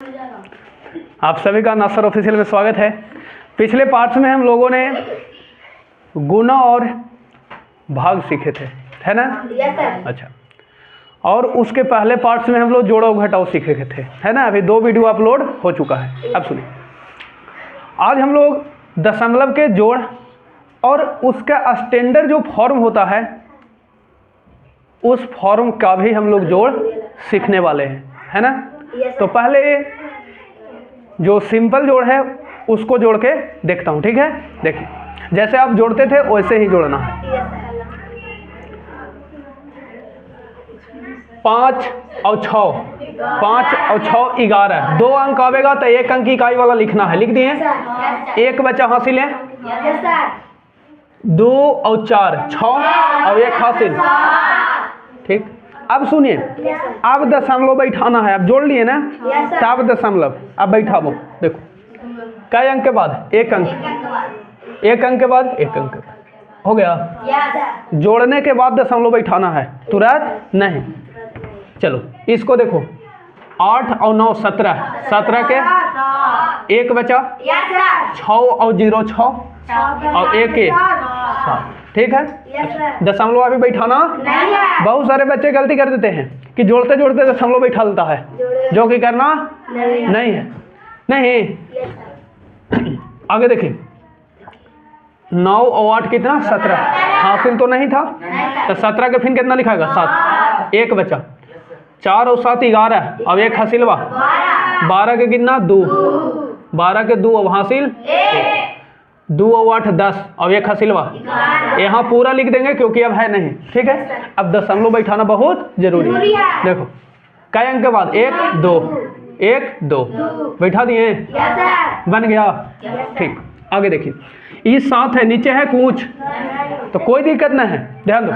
आप सभी का नासर ऑफिशियल में स्वागत है। पिछले पार्ट्स में हम लोगों ने गुना और भाग सीखे थे, है ना? अच्छा, और उसके पहले पार्ट्स में हम लोग जोड़ो घटाओ सीखे थे, है ना? अभी 2 वीडियो अपलोड हो चुका है। अब सुनिए, आज हम लोग दशमलव के जोड़ और उसका स्टैंडर्ड जो फॉर्म होता है उस फॉर्म का भी हम लोग जोड़ सीखने वाले हैं, है ना? तो पहले जो सिंपल जोड़ है उसको जोड़ के देखता हूँ, ठीक है? देखिए, जैसे आप जोड़ते थे वैसे ही जोड़ना है। 5 और 6, 5 और 6 11, 2 अंक आवेगा तो 1 अंक की इकाई वाला लिखना है। लिख दिए? 1 बचा हासिल है, 2 और 4 6 और 1 हासिल, ठीक। अब सुनिए, अब दशमलव बैठाना है। अब जोड़ लिए ना, तब दशमलव अब बैठाओ। देखो कई अंक के बाद 1 अंक, 1 अंक के बाद 1 अंक, हो गया। जोड़ने के बाद दशमलव बैठाना है, तुरंत नहीं। चलो इसको देखो, 8 और 9 17, 17 के 1 बचा, 6 और 0 6 और 1 1 7, ठीक है। दशमलव अभी बैठाना, बहुत सारे बच्चे गलती कर देते हैं कि जोड़ते जोड़ते दशमलव बैठा लेता है, जो कि करना नहीं है। नहीं, आगे देखिए, 9 और 8 कितना? 17, हासिल तो नहीं था, तो 17 के फिर कितना लिखाएगा? 7, 1 बचा, 4 और 7 11, अब 1 हासिल, 12 के कितना? 2, 12 के 2 अब हासिल 2 और 8 10, अब 1 हासिल, यहाँ पूरा लिख देंगे क्योंकि अब है नहीं, ठीक है। अब दशमलव बैठाना बहुत जरूरी है। देखो कई अंक के बाद 1 2 1 2 बैठा दिए, बन गया, ठीक। आगे देखिए, ये 7 है, नीचे है कुछ तो कोई दिक्कत नहीं है, ध्यान दो।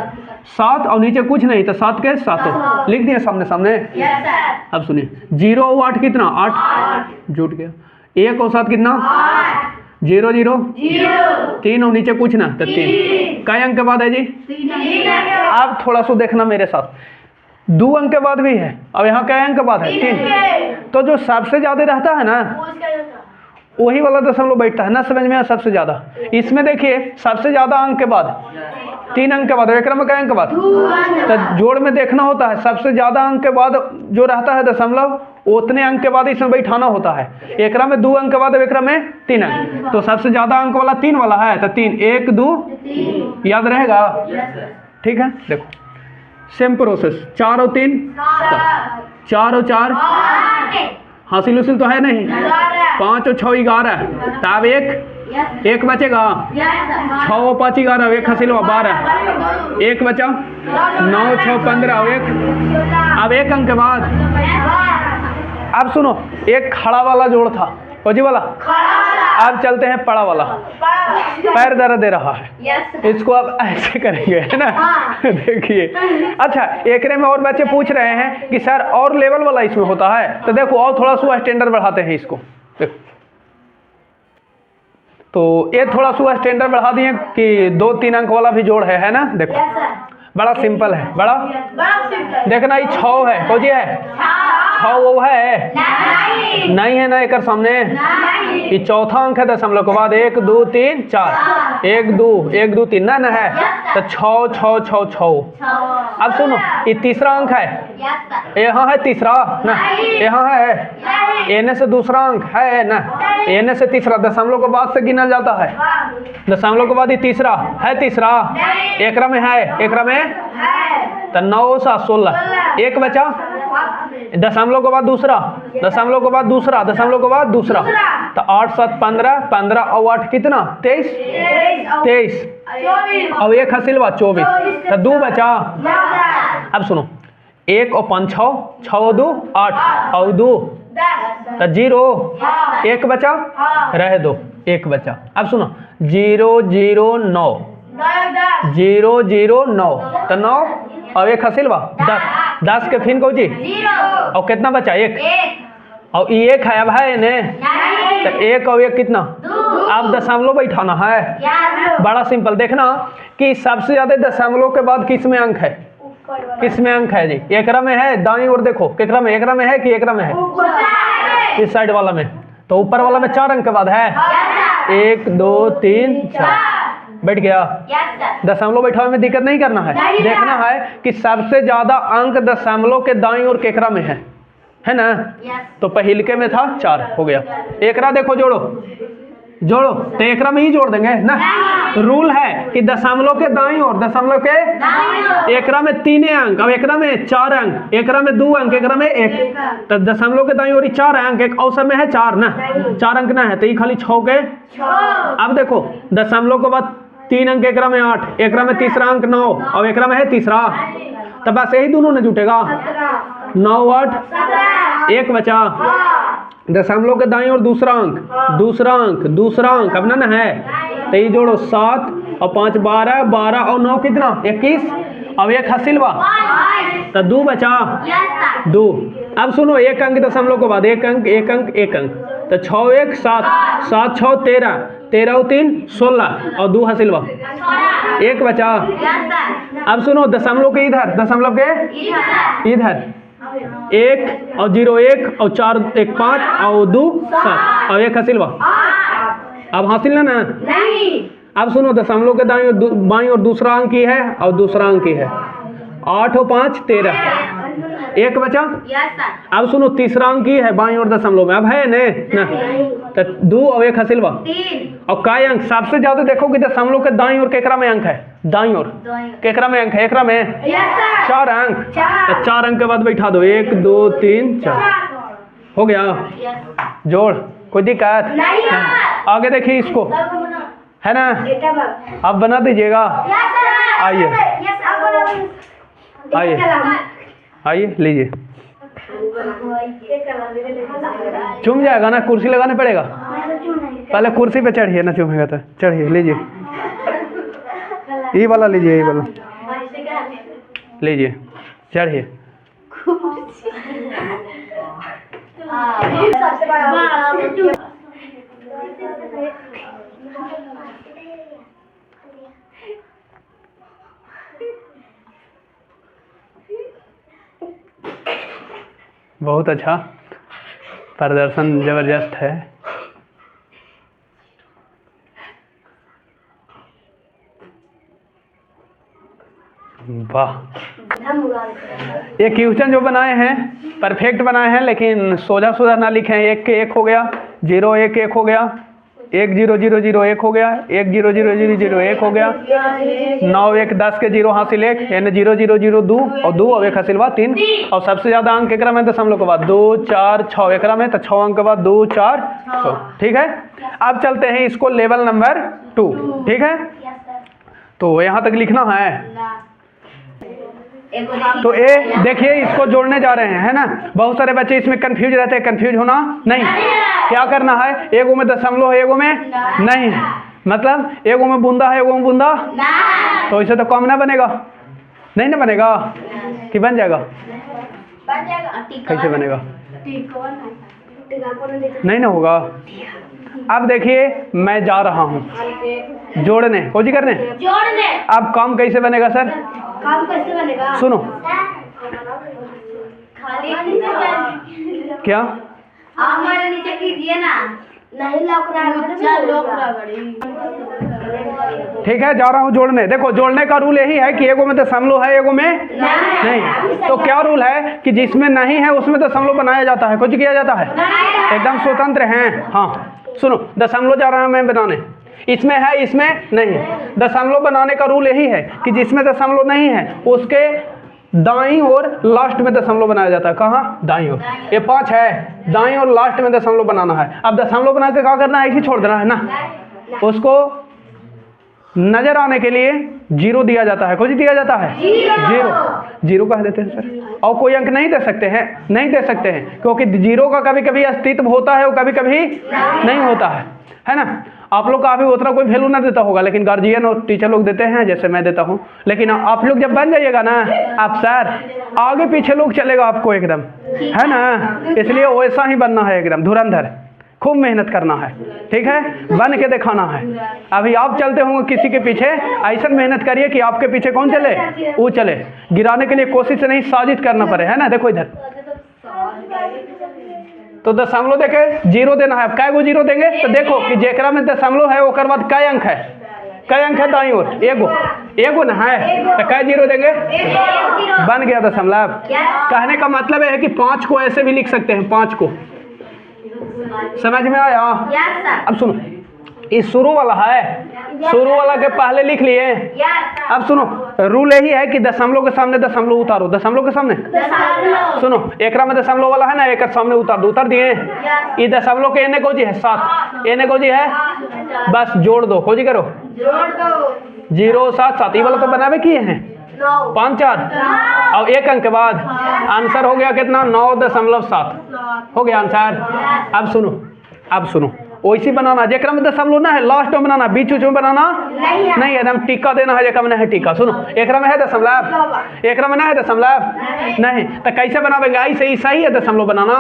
7 और नीचे कुछ नहीं तो 7 के 7 लिख दिए सामने सामने। अब सुनिए, 0 और 8 कितना? 8, जुट गया। 1 और 7 कितना? 0 0 3 और नीचे कुछ ना तो 3। कई अंक के बाद है जी? 3। अब थोड़ा सा देखना मेरे साथ, 2 अंक के बाद भी है, अब यहाँ कई अंक के बाद है? 3। तो जो सबसे ज्यादा रहता है ना वही वाला दशमलव बैठता है ना, समझ में आया? सबसे ज्यादा इसमें देखिए, सबसे ज्यादा अंक के बाद 3 अंक के बाद, एक में कई अंक के बाद? तो जोड़ में देखना होता है, सबसे ज्यादा अंक के बाद जो रहता है दशमलव उतने अंक के बाद इसमें बैठाना होता है। एक में 2 अंक के बाद, एक में 3 अंक, तो सबसे ज्यादा अंक वाला 3 वाला है, तो 3 1 2 याद रहेगा, ठीक है। देखो सेम प्रोसेस, 4 और 3 4 और 4 हासिल उसिल तो है नहीं, 5 और 6 11, तब 1 बचेगा, 6 और 5 11, 1 हासिल 12, 1 बचा, 9 6 15 और 1, अब 1 अंक के बाद। अब सुनो, एक खड़ा वाला जोड़ था, फौजी वाला, अब चलते हैं पड़ा वाला। पैर दर्द दे रहा है, इसको अब ऐसे करेंगे, है ना? देखिए, अच्छा एक में और बच्चे पूछ रहे हैं कि सर और लेवल वाला इसमें होता है, तो देखो और थोड़ा सा स्टैंडर्ड बढ़ाते हैं इसको। देखो तो ये थोड़ा सा स्टैंडर्ड बढ़ा दिए कि 2-3 अंक वाला भी जोड़ है ना? देखो बड़ा सिंपल है, बड़ा देखना, ये 6 है, फौजी है 6 वो है नहीं है ना, एक सामने ये चौथा अंक है दशमलव के बाद, 1 2 3 4, 1 2 1 2 3 ना है, तो 6 6 6 6। अब सुनो, ये तीसरा अंक है, यहाँ है तीसरा ना, यहाँ है एने से दूसरा अंक है ना, एने से तीसरा, दशमलव के बाद से गिना जाता है, दशमलव के बाद ये तीसरा है, तीसरा एक में है, एक में तो 9 7 16, 1 बचा, दशमलव के बाद दूसरा, दशमलव के बाद दूसरा, दशमलव के बाद दूसरा, तो 8 7 15, 15 और 8 कितना? 23, और 1 हासिल 24, तो 2 बचा। अब सुनो, 1 और 5 6, 6 और 2 8 और 2 तो 0, 1 बचा, रह दो, 1 बचा। अब सुनो, 0 0 9, 0 0 9, तो 9 और 1 हासिल 10, 10 के फिर कौची, और कितना बचा? 1, और ये 1 है, अब है ने, तो 1 और 1 कितना? अब दशमलव बैठाना है, बड़ा सिंपल। देखना कि सबसे ज्यादा दशमलव के बाद किस में अंक है, किस में अंक है जी? एकरा में है, दाईं ओर देखो, केकरा में? एकरा में है कि एकरा में है? इस साइड वाला में, तो ऊपर वाला में 4 अंक के बाद है 1 2 3 4 बैठ गया। दशमलव बैठा हुआ में दिक्कत नहीं करना है, देखना है कि सबसे ज्यादा अंक दशमलव के दाईं और केकरा में है ना। तो पहिलके में था 4 हो गया। एकरा देखो जोड़ो तो एकरा में ही जोड़ देंगे ना। रूल है कि दशमलव के दाईं और दशमलव के एकरा में 3 अंक, अब एकरा में 4 अंक, एकरा में 2 अंक, एकरा में 1, तो दशमलव के दाईं और 4 अंक, एक अवसर में है 4 ना, 4 अंक ना है तो ये खाली 6 के। अब देखो दशमलव के बाद 3 अंक, एकरा में 8, एकरा में तीसरा अंक 9, अब एकरा में है तीसरा, तो बस यही दोनों ने जुटेगा 9 8 1 बचा। दशमलव के दाईं और दूसरा अंक अपना ना है, तो ये जोड़ो 7 और 5 12, 12 और 9 कितना 21, अब 1 हासिलवा तो 2 बचा 2। अब सुनो 1 अंक दशमलव के बाद 1 अंक, तो 6 1 7, 7 6 13, 13 और 3 16 और 2 हासिलवा 1 बचा। अब सुनो दशमलव के इधर 1 और 0 1 और 4 1 5 और 2 7 और 1 हासिलवा, अब हासिल ना नहीं। अब सुनो दशमलव के दाईं और बाईं और दूसरा अंक ही है और दूसरा अंक ही है, 8 और 5 13, 1 बचा। अब सुनो तीसरा अंक ही है बाईं और दशमलव में, अब है ना, तो 2 और 1 हासिलवा और काय अंक सबसे ज्यादा देखो कि दशमलव के दाईं और केकरा में अंक है, दाईं और केकरा में अंक है, एकरा में 4 अंक, तो 4 अंक के बाद बैठा दो 1 2 3 4 हो गया। जोड़ कोई दिक्कत आगे देखिए इसको है ना, अब बना दीजिएगा। आइए लीजिए, चुम जाएगा ना, कुर्सी लगाने पड़ेगा, पहले कुर्सी पे चढ़िए ना, चुमेगा तो चढ़िए, लीजिए ये वाला लीजिए, ये वाला लीजिए, चढ़िए। बहुत अच्छा प्रदर्शन, जबरदस्त है। वाह, ये क्वेश्चन जो बनाए हैं परफेक्ट बनाए हैं, लेकिन सोजा ना लिखे हैं। 1 के 1 हो गया, 0 1 1 हो गया, 1 0 0 0 1 हो गया, 1 0 0 0 0 1 हो गया, 9 1 10 के 0 हासिल 1, यानी 0 0 0 2 और 2 और 1 हासिल 3, और सबसे ज्यादा अंक एकरा में दशमलव के बाद 2 4 6 एकरा में, तो 6 अंक के बाद 2 4 6। ठीक है, अब चलते हैं इसको लेवल नंबर 2। ठीक है, तो यहाँ तक लिखना है। तो ए देखिए इसको जोड़ने जा रहे हैं, है ना। बहुत सारे बच्चे इसमें कंफ्यूज रहते हैं, कंफ्यूज होना नहीं। क्या करना है, एगो में दशमलव है, एगो में नहीं है, मतलब एगो में बूंदा है, एगो में बूंदा, तो इसे तो कम ना बनेगा, नहीं ना बनेगा कि बन जाएगा, कैसे बनेगा, नहीं ना होगा। अब देखिए मैं जा रहा हूँ जोड़ने, कोजी करने। अब काम कैसे बनेगा सर, काम कैसे बनेगा, सुनो क्या हमारे नीचे कीजिए ना, नहीं ठीक है, जा रहा हूँ जोड़ने। देखो जोड़ने का रूल यही है कि एगो में दशमलव है, एगो में नहीं। तो क्या रूल है कि जिसमें नहीं है उसमें दशमलव बनाया जाता है, कुछ किया जाता है, एकदम स्वतंत्र हैं। हाँ सुनो, दशमलव जा रहा हूँ मैं बनाने, इसमें है इसमें नहीं। दशमलव बनाने का रूल यही है कि जिसमें दशमलव नहीं है उसके दाईं और लास्ट में दशमलव बनाया जाता है। कहाँ, दाईं ओर। ये 5 है, दाईं और लास्ट में दशमलव बनाना है। अब दशमलव बना के क्या करना है, ऐसे छोड़ देना है ना, उसको नजर आने के लिए 0 दिया जाता है। कुछ दिया जाता है, 0 कह देते हैं सर। और कोई अंक नहीं दे सकते हैं, नहीं दे सकते हैं, क्योंकि 0 का कभी कभी अस्तित्व होता है और कभी कभी नहीं होता है ना। आप लोग का अभी उतना कोई वैल्यू ना देता होगा, लेकिन गार्जियन और टीचर लोग देते हैं, जैसे मैं देता हूँ। लेकिन आप लोग जब बन जाइएगा ना आप सर, आगे पीछे लोग चलेगा आपको एकदम, है ना। इसलिए वैसा ही बनना है, एकदम धुरंधर, खूब मेहनत करना है। ठीक है, बन के दिखाना है। अभी आप चलते होंगे किसी के पीछे, ऐसा मेहनत करिए कि आपके पीछे कौन चले, वो चले। गिराने के लिए कोशिश नहीं, साजिश करना पड़े, है ना। देखो इधर तो दशमलव देखे जीरो देना है। अब कै गो जीरो देंगे तो देखो कि जेकरा में दशमलव है ओकर बाद कै अंक है, कै अंक है दाईं ओर, एगो ना है, तो कै जीरो देंगे, बन गया दशमलव। कहने का मतलब है कि 5 को ऐसे भी लिख सकते हैं, 5 को, समझ में आया? अब सुनो, ये शुरू वाला है, शुरू वाला के पहले लिख लिए। अब सुनो, रूल यही है कि दशमलव के सामने दशमलव उतारो, दशमलव के सामने सुनो, एकरा में दशमलव वाला है ना, एक सामने उतार दो, उतार दिए। ये दशमलव के एने को जी है 7, एने को जी है, बस जोड़ दो, खोजी करो, 0 7 7, ये वाला तो बनावे किए हैं 5 4, और एक अंक के बाद आंसर हो गया कितना, 9.7 हो गया आंसर। अब सुनो वैसी बनाना, जेकरा में दशमलव ना है लास्ट में बनाना, बीच में बनाना नहीं, एकदम टीका देना है, जेकरा में नहीं है टीका। सुनो, एकरा में है दशमलव, एकरा में ना है दशमलव नहीं, तो कैसे बनावेंगे? ऐसे ही सही है दशमलव बनाना,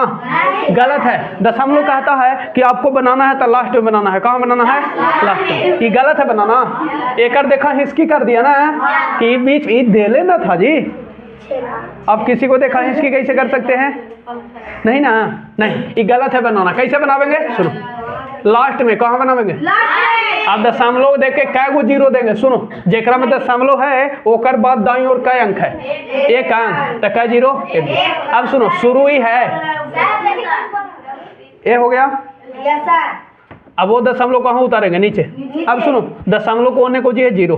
गलत है। दशमलव कहता है कि आपको बनाना है तो लास्ट में बनाना है, कहाँ बनाना है, लास्ट में, ये गलत है बनाना। एक देखा हिस्की कर दिया ना कि बीच ईद दे लेना था जी। अब किसी को देखा हिस्की कैसे कर सकते हैं? नहीं ना, नहीं, ये गलत है बनाना। कैसे बनावेंगे? सुनो, लास्ट में कहाँ बनावेंगे? अब दशमलव देख के कै गो जीरो देंगे? सुनो, जेकरा में दशमलव है ओकर बाद दाईं ओर कै अंक है, एक अंक, तो कै जीरो, एक। अब सुनो, शुरू ही है, ये हो गया। अब वो दशमलव कहाँ उतारेंगे? नीचे। अब सुनो, दशमलव को ओने को जी है 0,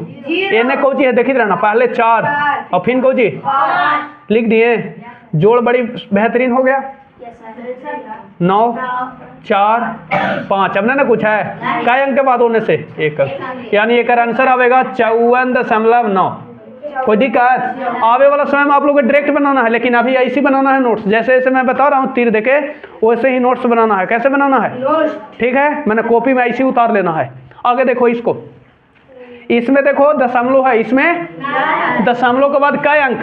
एने को जी है, देखी रहना, पहले 4 और फिर को जी लिख दिए, जोड़ बड़ी बेहतरीन हो गया, 9 4 5। अब ना कुछ है, कै अंक के बाद होने से एक अंक, यानी एक आंसर आवेगा 54.9। कोई दिक्कत? आवे वाला समय में आप लोग को डायरेक्ट बनाना है, लेकिन अभी ऐसी बनाना है नोट्स, जैसे जैसे मैं बता रहा हूँ तीर देके वैसे ही नोट्स बनाना है। कैसे बनाना है? ठीक है, मैंने कॉपी में ऐसे ही उतार लेना है। आगे देखो, इसको, इसमें देखो दशमलव है, इसमें दशमलव के बाद कै अंक,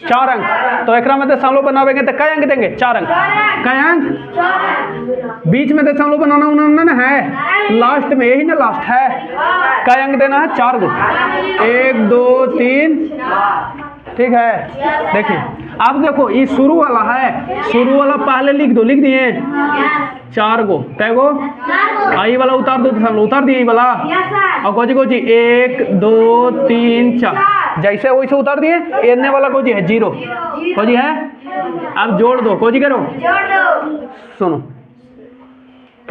4 अंक, तो एकरा में दशमलव बनावेंगे तो कै अंक देंगे? 4 अंक। कै अंक? बीच में दशमलव बनाना उन्होंने ना है, लास्ट में, यही ना लास्ट है, कै अंक देना है? 4 गो, 1 2 3, ठीक है। देखिए, अब देखो ये शुरू वाला है, शुरू वाला पहले लिख दो, लिख दिए 4 गो, कै गो, आई वाला उतार दो, दशमलव उतार दिए वाला, और कोची 1 2 3 4, जैसे वैसे उतार दिए। एने वाला कोजी है 0, कोजी है, अब जोड़ दो, कोजी करो, सुनो,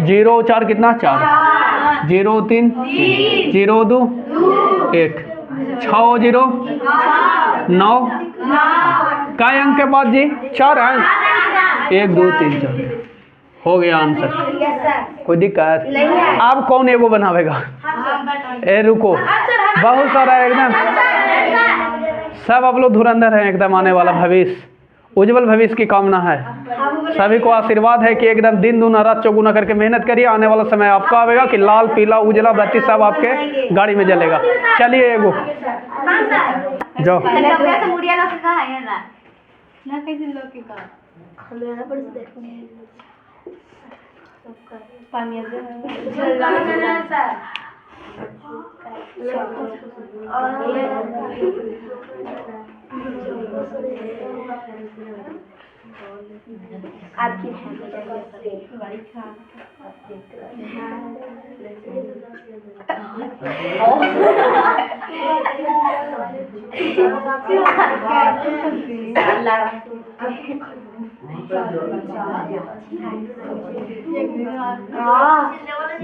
0 4 कितना, 4, 0 3 0 2 1, 6 0 9, कै अंक के बाद जी 4 अंक, 1 2 3 4, हो गया आंसर। कोई दिक्कत? अब कौन एगो बनावेगा? ए रुको, बहुत सारा एकदम, सब आप लोग धुरंधर हैं एकदम, आने वाला भविष्य, उज्जवल भविष्य की कामना है। सभी को आशीर्वाद है कि एकदम दिन दूना रात चौगुना करके मेहनत करिए, आने वाला समय आपका आवेगा कि लाल पीला उजला बत्ती सब आपके गाड़ी में जलेगा। चलिए एगो जाओ, आपकी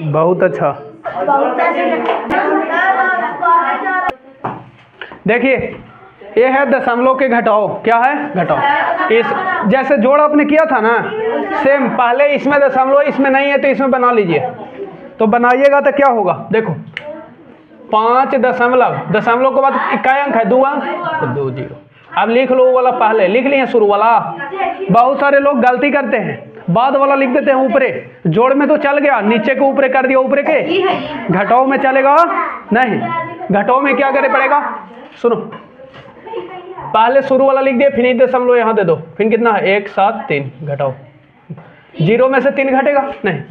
बहुत अच्छा। देखिए, ये है दशमलव के घटाओ, क्या है? घटाओ। इस जैसे जोड़ आपने किया था ना, सेम पहले इसमें दशमलव, इसमें नहीं है तो इसमें बना लीजिए। तो बनाइएगा तो क्या होगा? देखो, 5 दशमलव, दशमलव के बाद कै अंक है? 2 अंक, तो 2 0। अब लिख लो वो वाला, पहले लिख लिए शुरू वाला। बहुत सारे लोग गलती करते हैं, बाद वाला लिख देते हैं ऊपरे, जोड़ में तो चल गया, नीचे के ऊपरे कर दिया, ऊपरे के घटाओ में चलेगा नहीं। घटाओ में क्या करे पड़ेगा? सुनो, पहले शुरू वाला लिख दिया, फिर दशमलव यहाँ दे दो, फिर कितना है? 1 7 3, घटाओ, 0 में से 3 घटेगा नहीं,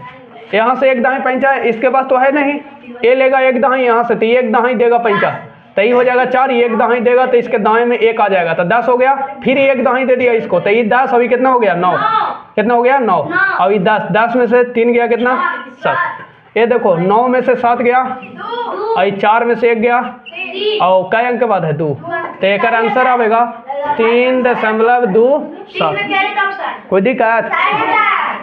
यहाँ से 1 दाएं 5 है, इसके पास तो है नहीं, ये लेगा 1 दाएं यहाँ से, तो 1 दाएं देगा 5, तो ये हो जाएगा 4, ये एक दाई देगा तो इसके दाएं में 1 आ जाएगा तो 10 हो गया। फिर एक दाई दे दिया इसको तो ये 10, अभी कितना हो गया 9, कितना हो गया 9। अभी 10 में से 3 गया कितना 7। ये देखो 9 में से 7 गया, अभी 4 में से 1 गया और कई अंक के बाद है 2, तो एक आंसर आएगा 3.27। कोई दिक्कत?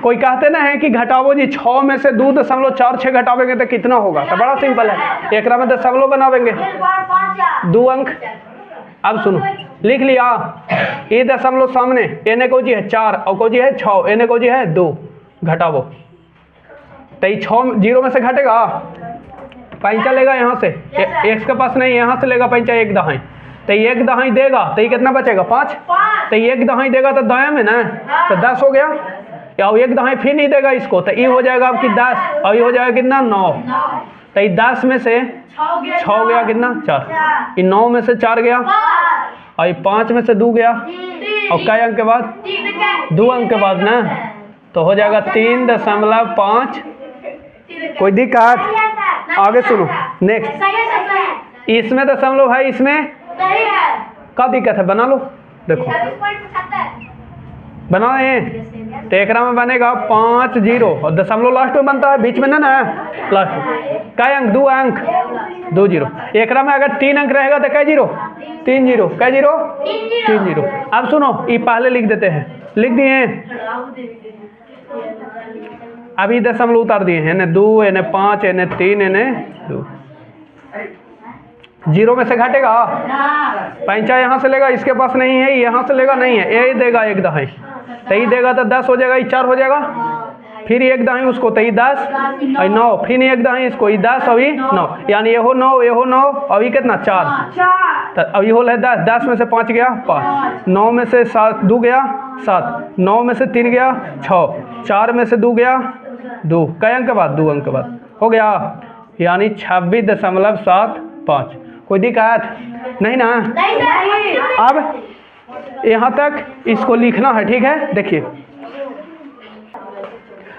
कोई कहते ना है कि घटाओ जी 6 में से 2.46 घटावेंगे तो कितना होगा, तो बड़ा सिंपल है, एक में दशमलव बनावेंगे 2 अंक। अब सुनो लिख लिया, ये दशमलव सामने एने को जी है 4 और को जी है 6, एने को जी है 2, घटाओ तो ये 6 0 में से घटेगा, पैंचा लेगा यहाँ से, एक्स के पास नहीं, यहाँ से लेगा पैंचा 1 दहाई, तो ये 1 दहाई देगा तो ये कितना बचेगा 5, तो ये 1 दहाई देगा तो दाएं में ना, तो 10 हो गया। या 1 दहाई फिर नहीं देगा इसको तो ये हो जाएगा आपकी 10 और ये हो जाएगा कितना 9, तो ये 10 में से 6 गया कितना 4, ये 9 में से 4 गया और ये 5 में से 2 गया और कई अंक के बाद 2 अंक के बाद ना, तो हो जाएगा 3.5। कोई दिक्कत? आगे सुनो नेक्स्ट, इसमें दशमलव है, इसमें क्या दिक्कत है, बना लो, देखो बनाए तो एक में बनेगा 5 0 और दशमलव लास्ट में बनता है, बीच में ना लास्ट में कई अंक 2 अंक 2 0, एक में अगर 3 अंक रहेगा तो कई 0 3 0, कई 0 3 0। अब सुनो ये पहले लिख देते हैं, लिख दिए अभी दशमलव उतार दिए हैं, 2 एने 5 एने 3 एने 2, 0 में से घटेगा, पैंचा यहाँ से लेगा, इसके पास नहीं है, यहाँ से लेगा नहीं है, ये देगा 1 दहाई तो ये देगा तो 10 हो जाएगा, ये 4 हो जाएगा, फिर 1 दहाई उसको तो ये 10 और 9, फिर 1 दहाई इसको, ये 10 अभी 9, यानी ये हो 9 ये हो 9 अभी कितना 4, तो अभी हो 10, 10 में से 5 गया 5, 9 में से 2 गया 7, 9 में से 3 गया 6, 4 में से 2 गया 2, कई अंक के बाद 2 अंक के बाद हो गया, यानी 26.75। कोई दिक्कत नहीं ना? अब यहाँ तक इसको लिखना है, ठीक है। देखिए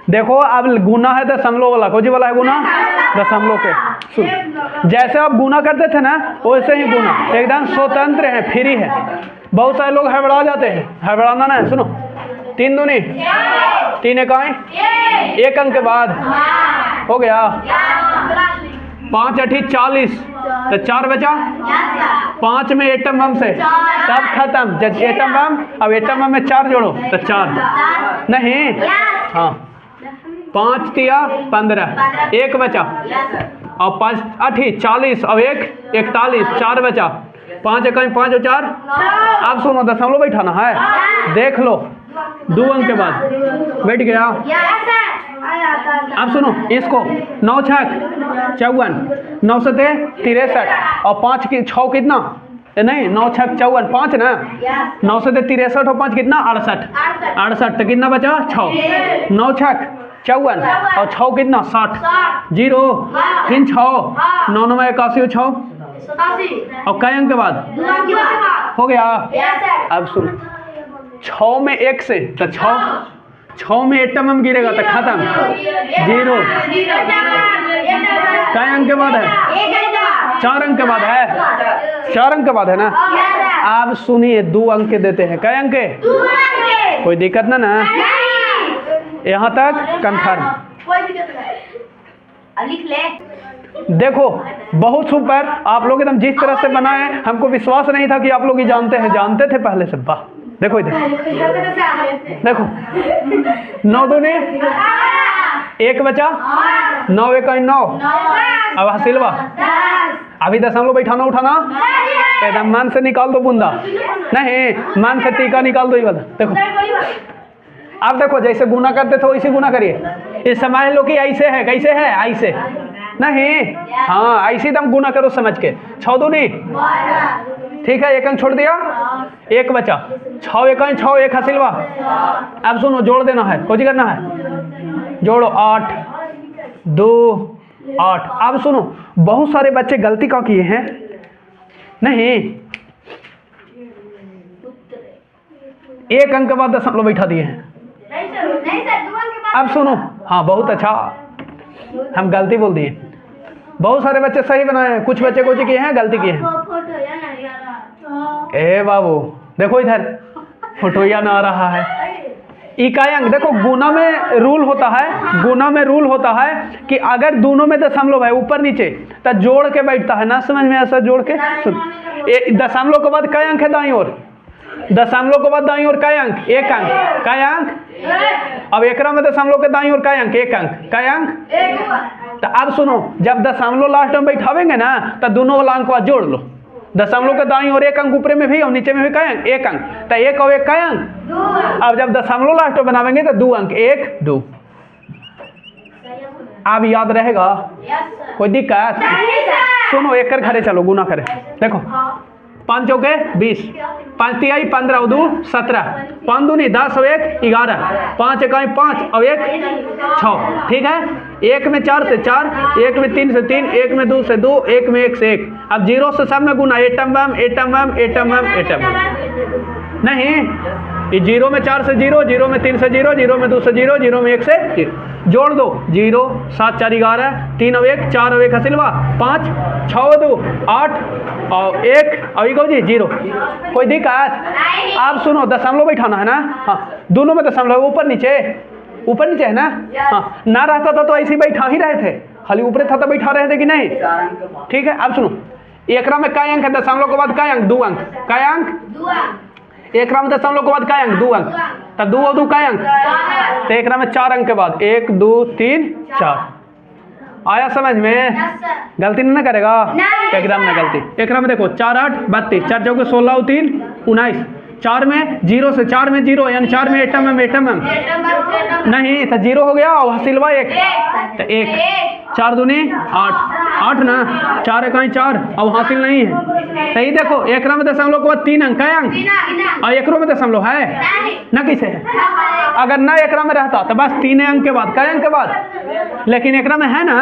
देखो अब गुना है दशमलव वाला, कौन सी वाला है गुना, दशमलव के। सुन जैसे आप गुना करते थे ना वैसे ही गुना, एकदम स्वतंत्र है, फ्री है। बहुत सारे लोग हड़बड़ा जाते हैं, हड़बड़ाना ना है। सुनो 3 दूनी 3 इकाई 1 अंक के बाद हो गया 5 8 40, तो 4 बचा, 5 में एटम बम से सब खत्म, जब एटम बम, अब एटम बम में 4 जोड़ो तो 4 नहीं, हाँ 5 तिया 15, 1 बचा और 5 8 40 और 1 41, 4 बचा, 5 इकाई 5 और 4। अब सुनो दशमलव बैठाना है, देख लो 2 अंक के बाद बैठ गया। अब सुनो इसको 9 6 54, 9 से 63 और 5 की 6 कितना नहीं, 9 6 54 5 ना, 9 से 63 और 5 कितना 68, तो कितना बचा 6, 9 6 54 और 6 कितना 60, 0 फिर 6 9 9 81 6 और कई अंक के बाद हो गया। अब सुनो 6 में 1 से तो 6 में एटम हम गिरेगा तो खत्म, 0 कई अंक के बाद है, 4 अंक के बाद है, 4 अंक के बाद है ना। अब सुनिए 2 अंक देते हैं, कई अंक, कोई दिक्कत ना यहाँ तक कंफर्म। लिख ले। देखो बहुत सुपर, आप लोग एकदम जिस तरह से बनाए हमको विश्वास नहीं था कि आप लोग ये जानते थे पहले से। वाह देखो इधर देखो 9 दूनी 1 बचा, 9 1 9, अब हासिलवा अभी दशमलव बैठाना उठाना एकदम मन से निकाल दो, बूंदा नहीं मन से टीका निकाल दो, ये वाला देखो। अब देखो जैसे गुना करते थे वैसे गुना करिए, इस समझ लो कि ऐसे है, कैसे है ऐसे नहीं, हाँ ऐसे एकदम गुना करो समझ के। 6 दूनी ठीक है, 1 अंक छोड़ दिया, 1 बचा, 6 1 6 1 हासिलवा। अब सुनो जोड़ देना है, कुछ करना है, जोड़ो 8 2 8। अब सुनो बहुत सारे बच्चे गलती क्या किए हैं, नहीं 1 अंक के बाद दशमलव बैठा दिए हैं। नहीं सर 2 अंक के बाद। अब सुनो, हाँ बहुत अच्छा, हम गलती बोल दिए। बहुत सारे बच्चे सही बनाए हैं, कुछ बच्चे कुछ किए हैं गलती किए हैं। फोटो या नहीं आ रहा। ए बाबू देखो इधर फोटो या ना आ रहा है। इकाई अंक देखो, गुना में रूल होता है, गुना में रूल होता है कि अगर दोनों में दशमलव है ऊपर नीचे तो जोड़ के बैठता है ना, समझ में ऐसा जोड़ के। दशमलव के बाद कई अंक है दाईं ओर, दशमलव के बाद दाईं ओर कई अंक, एक अंक, कई अंक। अब एकरा में दशमलव के दाईं ओर कई अंक, एक अंक, कई अंक। तो अब सुनो, जब दशमलव लास्ट में बैठावेंगे ना तो दोनों वाला अंक बाद जोड़ लो। दशमलव के दाईं ओर एक अंक ऊपर में भी और नीचे में भी कई अंक, एक अंक। तो एक और एक कई अंक। अब जब दशमलव लास्ट में बनावेंगे तो 2 अंक, 1 2। अब याद रहेगा? कोई दिक्कत? सुनो एक कर खड़े चलो, गुना करे। देखो 5 चौके 20, 5 तिहाई 15 और 2 17, 5 दूनी 10 और 1 11, 5 इकाई 5 और 1 6। ठीक है, एक में 4 से 4, एक में 3 से 3, एक में 2 से 2, एक में 1 से 1। अब 0 से सब में गुना, atom bomb atom bomb atom bomb atom bomb. नहीं, ये 0 में 4 से 0, 0 में 3 से 0, 0 में 2 से 0, 0 में 1 से 0। जोड़ दो 0 7 4 11, 3 और 1 4 और 1 हसिलवा 5, 6 और 2 8 और 1 और 1 जी 0। कोई दिक्कत? आप सुनो, दशमलव बैठाना है ना। हाँ, दोनों में दशमलव ऊपर नीचे, ऊपर नीचे है ना। हाँ, ना रहता था तो ऐसे बैठा ही रहे थे, खाली ऊपर था तो बैठा रहे थे कि नहीं। ठीक है, अब सुनो, एकरा में कई अंक है, दशमलव के बाद कई अंक, 2 अंक, कई अंक। एक में दशमलव के बाद कई अंक, 2 अंक। तो 2 और 2 कई अंक, तो एक में 4 अंक के बाद 1 2 3 4। आया समझ में? गलती नहीं ना करेगा एकदम ना गलती। एक में देखो 4 8 32, 4 चौके 16 और 3 19, 4 में 0 से 4 में 0, यानी 4 में एटम में एटम में नहीं तो 0 हो गया और हसिलवा 1 तो 1, 4 दूनी 8 8 ना, 4 इकाई 4 और हासिल नहीं है। तो ये देखो एक में दशमलव के बाद 3 अंक, कई अंक, और एक में दशमलव है ना, किसे है? अगर ना एक में रहता तो बस 3 अंक के बाद, कई अंक के बाद, लेकिन एक में है ना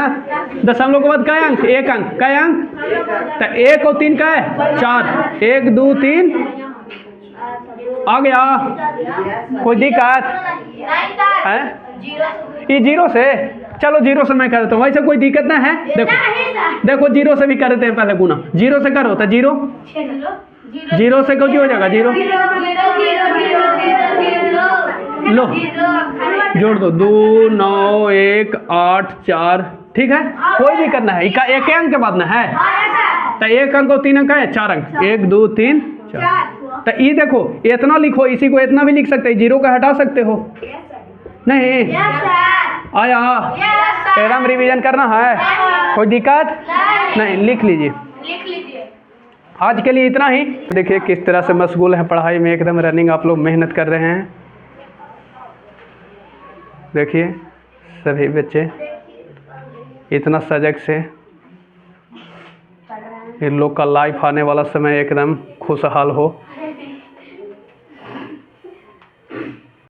दशमलव के बाद कई अंक, एक अंक, कई अंक। तो 1 और 3 का है 4, 1 2 3 आ गया। कोई दिक्कत है? ये 0 से, चलो 0 से मैं कर देता हूँ, वैसे कोई दिक्कत ना है। देखो देखो 0 से भी कर देते हैं पहले गुना, 0 से करो तो 0, 0 से कुछ हो जाएगा 0, लो जोड़ दो 2 9 1 8 4। ठीक है, कोई दिक्कत ना है, एक अंक के बाद ना है तो 1 अंक और 3 अंक है 4 अंक, 1 2 3 4। तो ये देखो इतना लिखो, इसी को इतना भी लिख सकते हैं, 0 का हटा सकते हो नहीं। आया? एकदम रिवीजन करना है, कोई दिक्कत नहीं, लिख लीजिए। आज के लिए इतना ही। देखिए किस तरह से मशगूल हैं पढ़ाई में, एकदम रनिंग आप लोग मेहनत कर रहे हैं। देखिए सभी बच्चे इतना सजग से, इन लोग का लाइफ आने वाला समय एकदम खुशहाल हो।